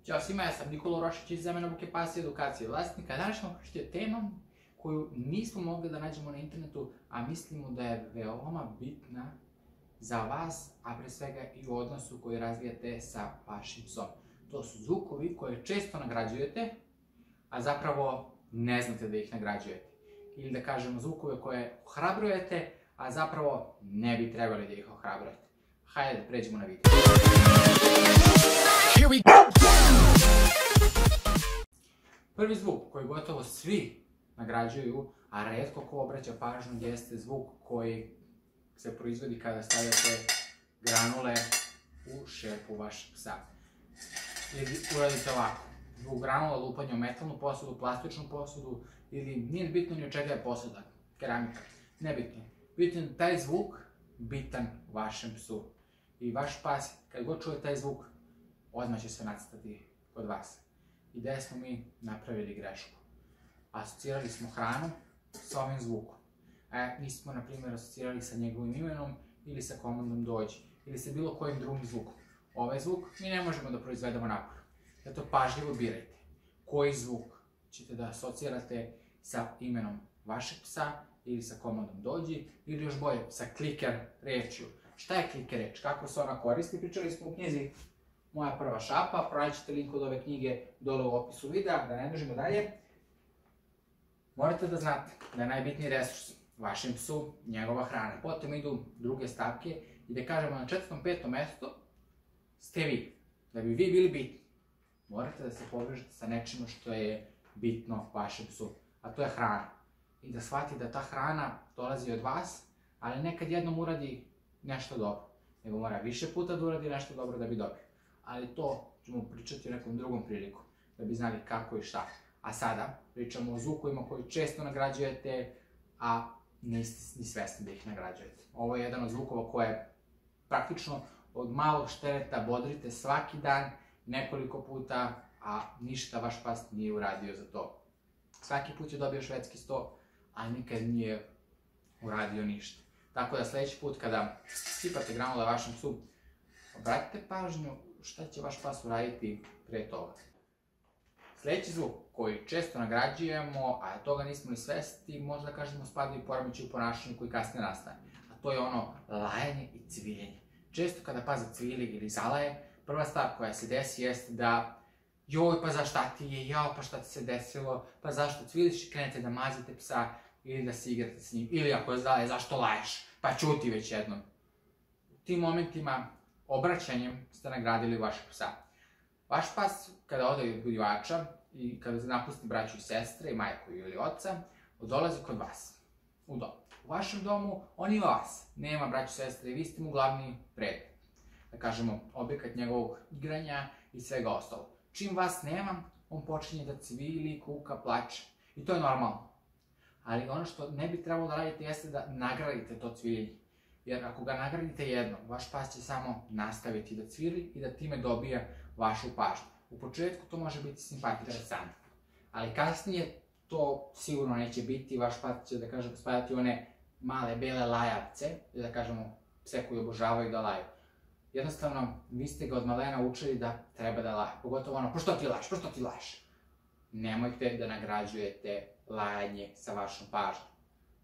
Ćao svima, ja sam Nikola Rošić iz Zamena obuke pasa i edukacije vlasnika. Danas ćemo pričati o temom koju nismo mogli da nađemo na internetu, a mislimo da je veoma bitna za vas, a pre svega i u odnosu koji razvijate sa vašim psom. To su zvukovi koje često nagrađujete, a zapravo ne znate da ih nagrađujete. Ili da kažemo zvukove koje ohrabrujete, a zapravo ne bi trebali da ih ohrabrujete. Hajde da pređemo na video. Prvi zvuk koji gotovo svi nagrađuju, a retko ko obraća pažnju, jeste zvuk koji se proizvodi kada stavljate granule u šerpu vašeg psa. Ili uradite ovako, zvuk granula, lupanje u metalnu posudu, plastičnu posudu, ili nije bitno ni od čega je posuda, keramika, nebitno. Bitno je taj zvuk bitan vašem psu. I vaš pas, kad god čuje taj zvuk, odmah će se nacrtati kod vas. I gde smo mi napravili grešku? Asocirali smo hranu sa ovim zvukom. Nismo, na primjer, asocirali sa njegovim imenom ili sa komandom dođi, ili sa bilo kojim drugim zvukom. Ovaj zvuk mi ne možemo da proizvedemo napolju. Zato pažljivo birajte koji zvuk ćete da asocirate sa imenom vašeg psa ili sa komandom dođi, ili još bolje, sa kliker rečju. Šta je kliker reč? Kako se ona koristi? Pričali smo u knjizi Moja prva šapa, pronaćete link od ove knjige dole u opisu videa, da ne dužimo dalje. Morate da znate da je najbitniji resurs vašem psu njegova hrana. Potom idu druge stavke i da kažemo na 4. 5. mesto ste vi. Da bi vi bili bitni, morate da se povežete sa nečim što je bitno vašem psu, a to je hrana. I da shvati da ta hrana dolazi od vas, ali nekad jednom uradi nešto dobro, nego mora više puta da uradi nešto dobro da bi dobio. Ali to ćemo pričati u nekom drugom priliku, da bi znali kako i šta. A sada pričamo o zvukovima koji često nagrađujete, a niste ni svesni da ih nagrađujete. Ovo je jedan od zvukova koje praktično od malog štereta bodrite svaki dan, nekoliko puta, a ništa vaš pas nije uradio za to. Svaki put je dobio švedski sto, a nikad nije uradio ništa. Tako da sledeći put kada sipate granule vašem psu, obratite pažnju šta će vaš pas uraditi pre toga. Sledeći zvuk koji često nagrađujemo, a toga nismo ni svesni, možda kažemo spada i poremećaj u ponašanju koji kasnije nastane. A to je ono lajanje i cviljenje. Često kada pas zacvili ili zalaje, prva stvar koja se desi jeste da joj, pa zašta ti je, jao, pa šta ti se desilo, pa zašto cviliš i krenete da mazite psa ili da se igrate s njim, ili ako je zalaje, zašto laješ, pa čuti već jednom. U tim momentima, obraćanjem ste nagradili vašeg psa. Vaš pas, kada ode od budivača i kada napusti braću i sestre, i majku ili oca, dolazi kod vas, u dom. U vašem domu, on ima vas, nema braću i sestre i vi ste mu glavni predmet. Da kažemo, objekat njegovog igranja i svega ostalo. Čim vas nema, on počinje da cvili, kuka, plače. I to je normalno. Ali ono što ne bi trebalo da radite jeste da nagradite to cviljenje. Jer ako ga nagradite jednom, vaš pas će samo nastaviti da cvili i da time dobija vašu pažnju. U početku to može biti simpatično, ali kasnije to sigurno neće biti. Vaš pas će, da kažemo, spadati one male bele lajavce, da kažemo pse koji obožavaju da laju. Jednostavno, vi ste ga od malena učili da treba da laje. Pogotovo ono, pa što ti laješ, pa što ti laješ? Nemojte da nagrađujete lajanje sa vašom pažnjom.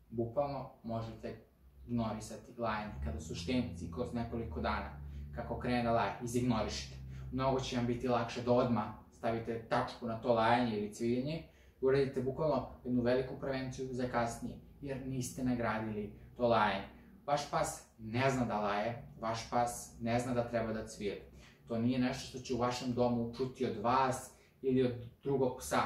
Bukvalno možete ignorisati lajanje kada su štemci kroz nekoliko dana. Kako krene da laje, izignorišite. Mnogo će vam biti lakše da odmah stavite tačku na to lajanje ili cviljenje i uradite bukvalno jednu veliku prevenciju za kasnije, jer niste nagradili to lajanje. Vaš pas ne zna da laje, vaš pas ne zna da treba da cvili. To nije nešto što će u vašem domu čuti od vas ili od drugog psa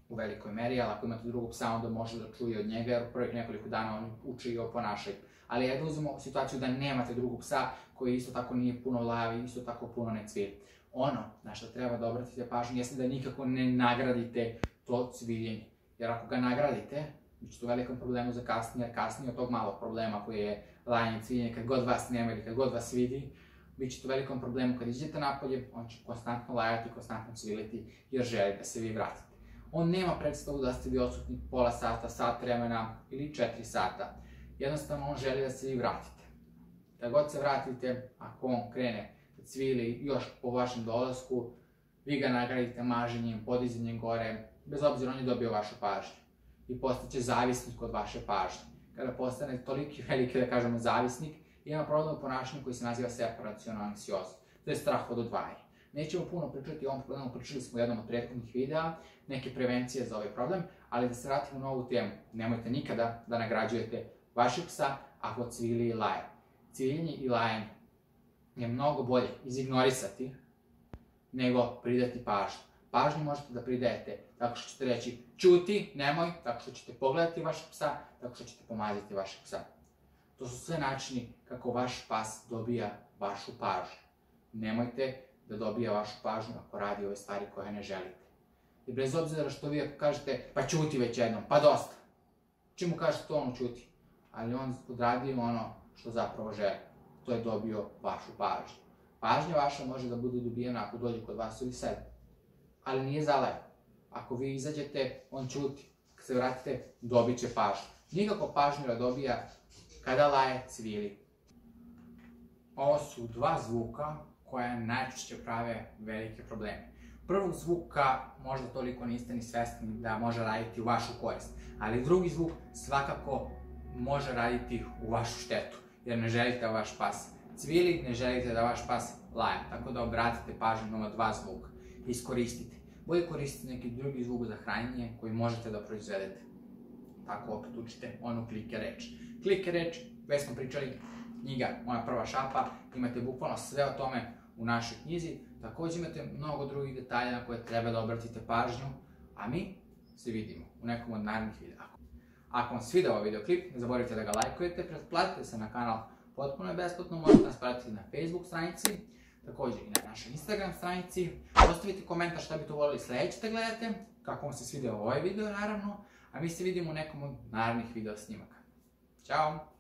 u velikoj meri, ali ako imate drugog psa, onda može da čuje od njega, jer u prvih nekoliko dana on uči i o ponašanju. Ali jedno uzmemo situaciju da nemate drugog psa koji isto tako nije puno lajav i isto tako puno ne cvili. Ono na što treba da obratite pažnju jeste da nikako ne nagradite to cviljenje. Jer ako ga nagradite, bit ćete u velikom problemu za kasnije, jer kasnije od tog malog problema koji je lajanje i cviljenje, kad god vas nema ili kad god vas vidi, bit ćete u velikom problemu kad iđete napolje, on će konstantno lajati, konstantno cviliti jer želi da se vi vratite. On nema predstavu da ste vi odsutni pola sata, sat vremena ili 4 sata. Jednostavno on želi da se vi vratite. Kad god se vratite, ako on krene da cvili još po vašem dolasku, vi ga nagradite maženjem, podizanjem gore, bez obzira on je dobio vašu pažnju i postaće zavisnik od vaše pažnje. Kada postane toliki veliki, da kažemo, zavisnik, ima problem u ponašanju koji se naziva separaciono anksiozom. To je strah od odvajanja. Nećemo puno pričati o ovom problemu, pričali smo u jednom od prethodnih videa, neke prevencije za ovaj problem, ali da se vratimo na ovu temu. Nemojte nikada da nagrađujete vašeg psa ako cvili i laje. Cviljenje i lajanje je mnogo bolje izignorisati nego pridati pažnju. Pažnju možete da pridajete tako što ćete reći ćuti, nemoj, tako što ćete pogledati vašeg psa, tako što ćete pomaziti vašeg psa. To su sve načini kako vaš pas dobija vašu pažnju. Nemojte da dobija vašu pažnju ako radi ove stvari koje ne želite. I bez obzira što vi kažete pa ćuti već jednom, pa dosta. Čim mu kažete to, on ćuti. Ali on odradio ono što zapravo želi. To je dobio vašu pažnju. Pažnja vaša može da bude dobijena ako dođe kod vas ili sebe. Ali nije zalaje. Ako vi izađete, on ćuti. Kad se vratite, dobit će pažnju. Nikako pažnju da dobija kada laje, cvili. Ovo su dva zvuka koja najčešće prave velike probleme. Prvog zvuka možda toliko niste ni svesni da može raditi u vašu korist, ali drugi zvuk svakako može raditi u vašu štetu, jer ne želite da vaš pas cvili, ne želite da vaš pas laje, tako da obratite pažnju na ova dva zvuka. Iskoristite. Bolje koristite neki drugi zvuk za hranjenje koji možete da proizvedete. Tako opet učite onu klike reč. Klike reč, već smo pričali, knjiga Moja prva šapa, imate bukvalno sve o tome u našoj knjizi. Također imate mnogo drugih detalja na koje treba da obratite pažnju, a mi se vidimo u nekom od narednih videa. Ako vam svidao ovaj videoklip, ne zaboravite da ga lajkujete, pretplatite se na kanal potpuno je besplatno, možete nas pratiti na Facebook stranici, također i na našoj Instagram stranici. Ostavite komentar šta bi to voljeli sledeće da gledate, kako vam se svidao ovaj video naravno, a mi se vidimo u nekom od narednih video snimaka. Ćao!